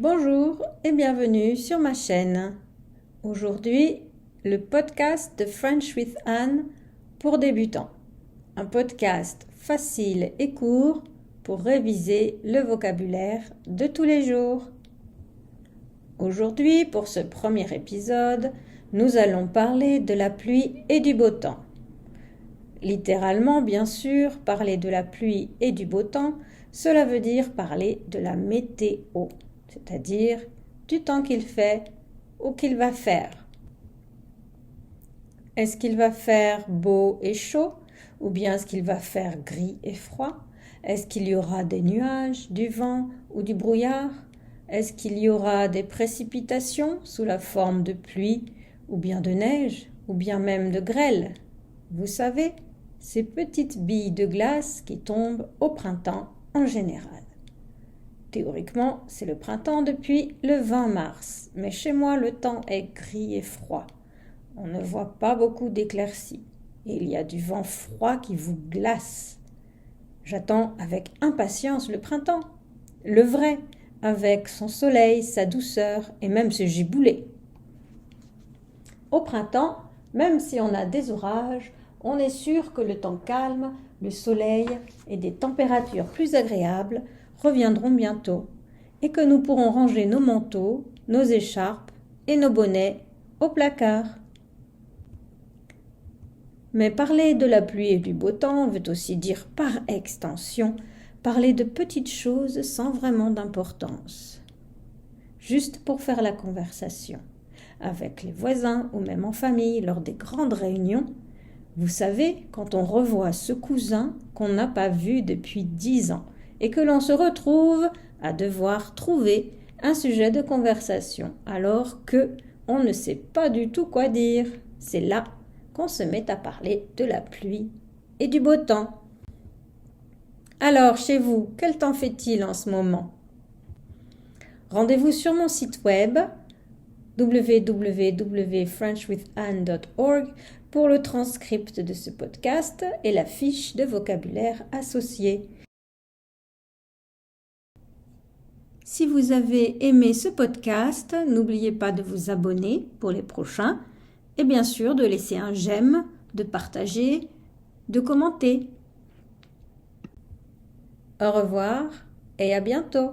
Bonjour et bienvenue sur ma chaîne. Aujourd'hui, le podcast de French with Anne pour débutants. Un podcast facile et court pour réviser le vocabulaire de tous les jours. Aujourd'hui, pour ce premier épisode, nous allons parler de la pluie et du beau temps. Littéralement, bien sûr, parler de la pluie et du beau temps, cela veut dire parler de la météo, c'est-à-dire du temps qu'il fait ou qu'il va faire. Est-ce qu'il va faire beau et chaud ou bien est-ce qu'il va faire gris et froid? Est-ce qu'il y aura des nuages, du vent ou du brouillard? Est-ce qu'il y aura des précipitations sous la forme de pluie ou bien de neige ou bien même de grêle? Vous savez, ces petites billes de glace qui tombent au printemps en général. Théoriquement, c'est le printemps depuis le 20 mars, mais chez moi, le temps est gris et froid. On ne voit pas beaucoup d'éclaircies et il y a du vent froid qui vous glace. J'attends avec impatience le printemps, le vrai, avec son soleil, sa douceur et même ses giboulées. Au printemps, même si on a des orages, on est sûr que le temps calme, le soleil et des températures plus agréables reviendront bientôt et que nous pourrons ranger nos manteaux, nos écharpes et nos bonnets au placard. Mais parler de la pluie et du beau temps veut aussi dire par extension parler de petites choses sans vraiment d'importance. Juste pour faire la conversation, avec les voisins ou même en famille lors des grandes réunions. Vous savez, quand on revoit ce cousin qu'on n'a pas vu depuis 10 ans et que l'on se retrouve à devoir trouver un sujet de conversation alors que on ne sait pas du tout quoi dire. C'est là qu'on se met à parler de la pluie et du beau temps. Alors, chez vous, quel temps fait-il en ce moment? Rendez-vous sur mon site web www.frenchwithanne.org pour le transcript de ce podcast et la fiche de vocabulaire associée. Si vous avez aimé ce podcast, n'oubliez pas de vous abonner pour les prochains et bien sûr de laisser un j'aime, de partager, de commenter. Au revoir et à bientôt.